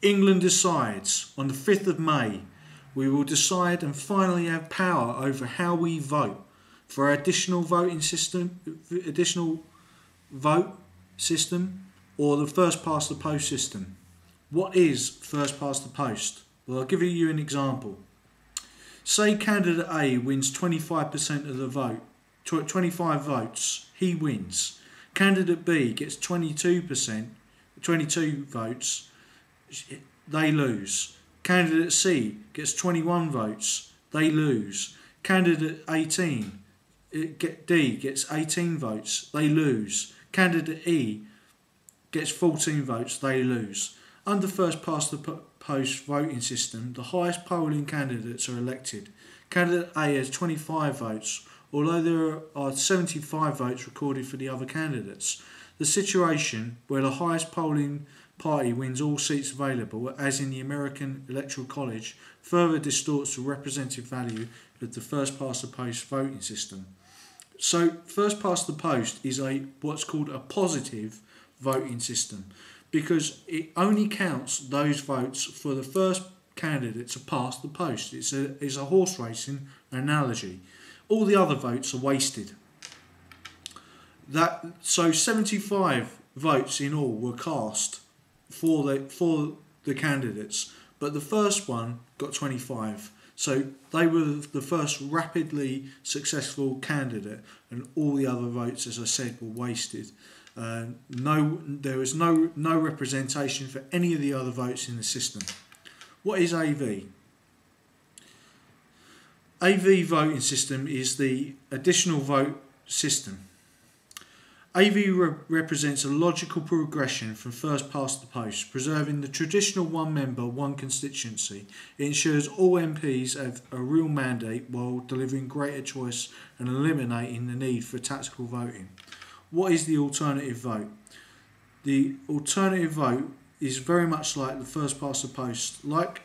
England decides on the 5th of May, we will decide and finally have power over how we vote for our additional voting system, vote system, or the first past the post system. What is first past the post? Well, I'll give you an example. Say candidate A wins 25% of the vote, 25 votes, he wins. Candidate B gets 22 votes, they lose. Candidate C gets 21 votes, they lose. Candidate D gets 18 votes, they lose. Candidate E gets 14 votes, they lose. Under first past the post voting system, the highest polling candidates are elected. Candidate A has 25 votes, although there are 75 votes recorded for the other candidates. The situation where the highest polling party wins all seats available, as in the American Electoral College, further distorts the representative value of the first past the post voting system. So first past the post is what's called a positive voting system, because it only counts those votes for the first candidate to pass the post. It's a horse racing analogy. All the other votes are wasted. So 75 votes in all were cast for the candidates, but the first one got 25. So they were the first rapidly successful candidate, and all the other votes, as I said, were wasted. There was no representation for any of the other votes in the system. What is AV? AV voting system is the additional vote system. AV represents a logical progression from first past the post, preserving the traditional one member, one constituency. It ensures all MPs have a real mandate while delivering greater choice and eliminating the need for tactical voting. What is the alternative vote? The alternative vote is very much like the first past the post. Like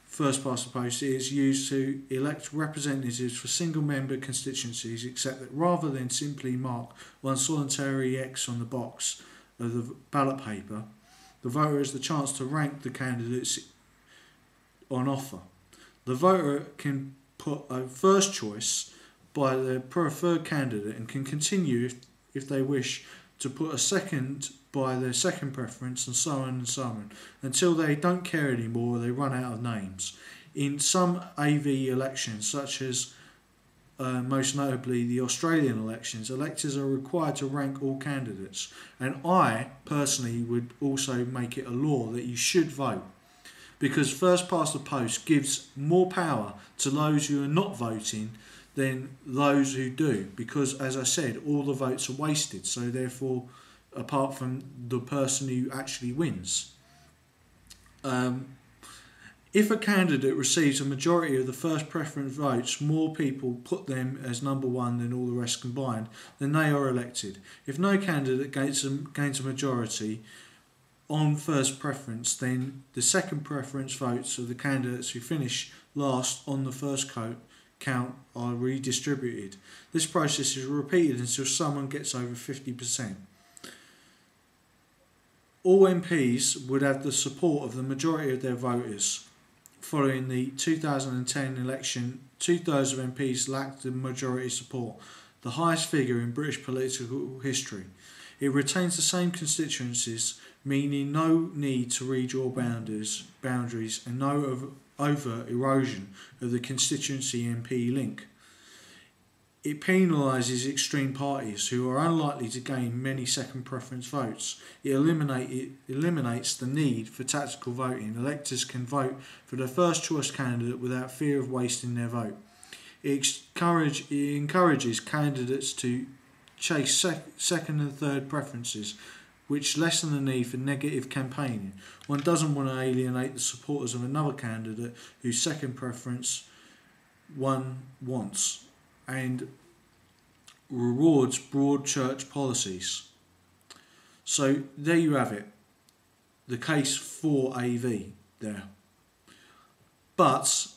first past the post, it is used to elect representatives for single member constituencies, except that rather than simply mark one solitary X on the box of the ballot paper, the voter has the chance to rank the candidates on offer. The voter can put a first choice by their preferred candidate and can continue if they wish to put a second by their second preference, and so on, until they don't care anymore or they run out of names. In some AV elections, such as most notably the Australian elections, electors are required to rank all candidates, and I personally would also make it a law that you should vote, because first past the post gives more power to those who are not voting than those who do, because, as I said, all the votes are wasted, so therefore, apart from the person who actually wins. If a candidate receives a majority of the first preference votes, more people put them as number one than all the rest combined, then they are elected. If no candidate gains a majority on first preference, then the second preference votes of the candidates who finish last on the first count are redistributed. This process is repeated until someone gets over 50%. All MPs would have the support of the majority of their voters. Following the 2010 election, 2/3 of MPs lacked the majority support, the highest figure in British political history. It retains the same constituencies, meaning no need to redraw boundaries and no over erosion of the constituency MP link. It penalises extreme parties who are unlikely to gain many second preference votes. It eliminates the need for tactical voting. Electors can vote for their first choice candidate without fear of wasting their vote. It encourages candidates to chase second and third preferences, which lessen the need for negative campaigning. One doesn't want to alienate the supporters of another candidate whose second preference one wants, and rewards broad church policies. So there you have it, the case for AV there. But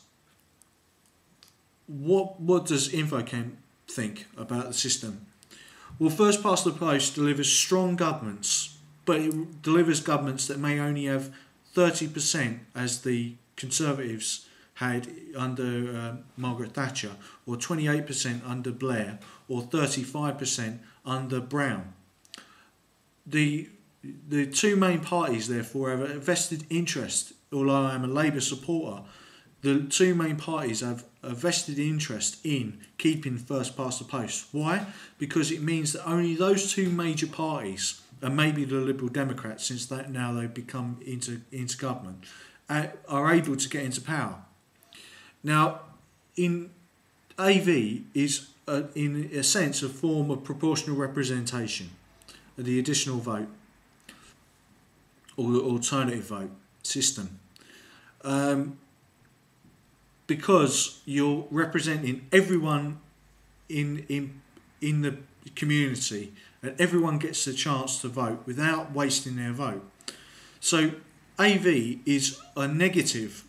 what does InfoChem think about the system? Well, first past the post delivers strong governments, but it delivers governments that may only have 30% as the Conservatives had under Margaret Thatcher, or 28% under Blair, or 35% under Brown. The two main parties, therefore, have a vested interest. Although I am a Labour supporter, the two main parties have a vested interest in keeping first past the post. Why? Because it means that only those two major parties, and maybe the Liberal Democrats, since now they've become into government, are able to get into power. Now, in AV is, in a sense, a form of proportional representation, the additional vote, or the alternative vote system. Because you're representing everyone in the community, and everyone gets the chance to vote without wasting their vote. So AV is a negative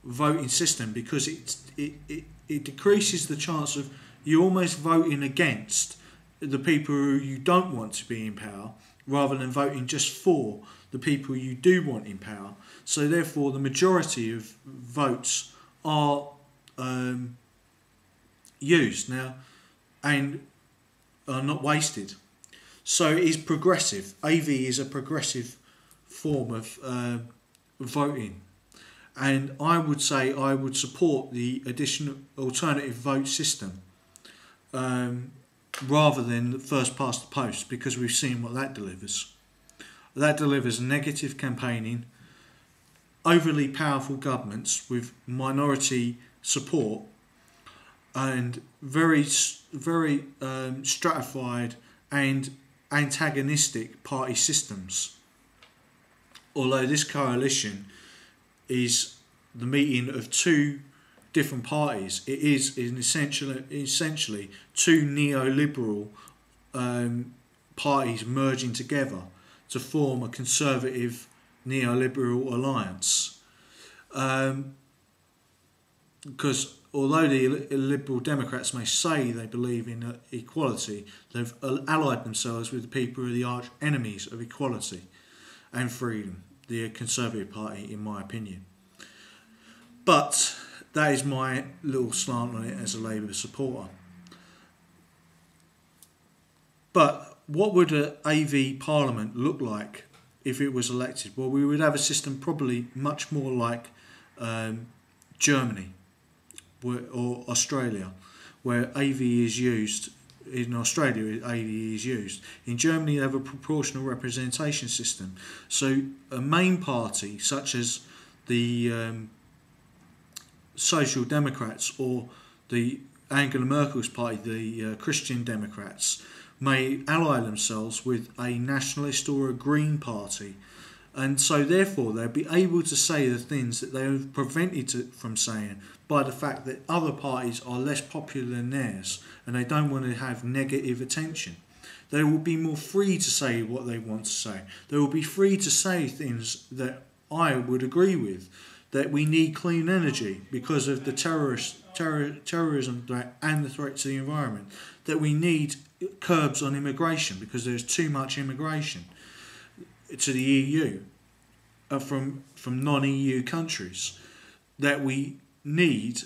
voting system, because it decreases the chance of you almost voting against the people who you don't want to be in power, rather than voting just for the people you do want in power. So therefore the majority of votes are used now and are not wasted. So it is progressive. AV is a progressive form of voting, and I would say I would support the additional alternative vote system rather than first past the post, because we've seen what that delivers. That delivers negative campaigning, overly powerful governments with minority support, and very stratified and antagonistic party systems. Although this coalition is the meeting of two different parties, it is essentially two neoliberal parties merging together to form a conservative neoliberal alliance. Because although the Liberal Democrats may say they believe in equality, they've allied themselves with the people who are the arch enemies of equality and freedom, the Conservative Party, in my opinion. But that is my little slant on it as a Labour supporter. But what would an AV Parliament look like if it was elected? Well, we would have a system probably much more like Germany or Australia, where AV is used. In Australia, AV is used. In Germany, they have a proportional representation system. So a main party, such as the Social Democrats or the Angela Merkel's party, the Christian Democrats, may ally themselves with a nationalist or a Green party, and so therefore they'll be able to say the things that they have prevented from saying by the fact that other parties are less popular than theirs and they don't want to have negative attention. They will be more free to say what they want to say. They will be free to say things that I would agree with, that we need clean energy because of the terrorism threat and the threat to the environment, that we need curbs on immigration because there's too much immigration to the EU from non-EU countries, that we need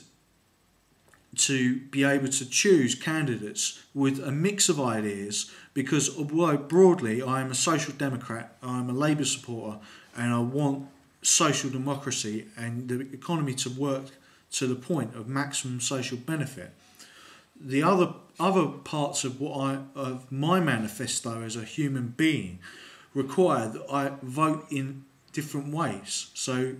to be able to choose candidates with a mix of ideas, because although broadly I am a social democrat, I am a Labour supporter, and I want social democracy and the economy to work to the point of maximum social benefit, the other parts of of my manifesto as a human being require that I vote in different ways. So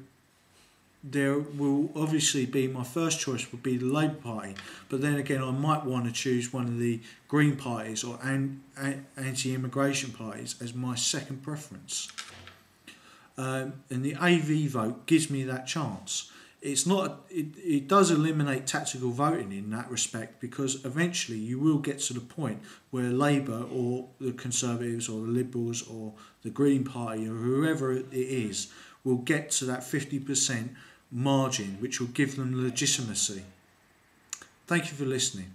there will obviously be, my first choice would be the Labour Party, but then again I might want to choose one of the Green parties or anti-immigration parties as my second preference. And the AV vote gives me that chance. It's not. It does eliminate tactical voting in that respect, because eventually you will get to the point where Labour or the Conservatives or the Liberals or the Green Party or whoever it is will get to that 50% margin, which will give them legitimacy. Thank you for listening.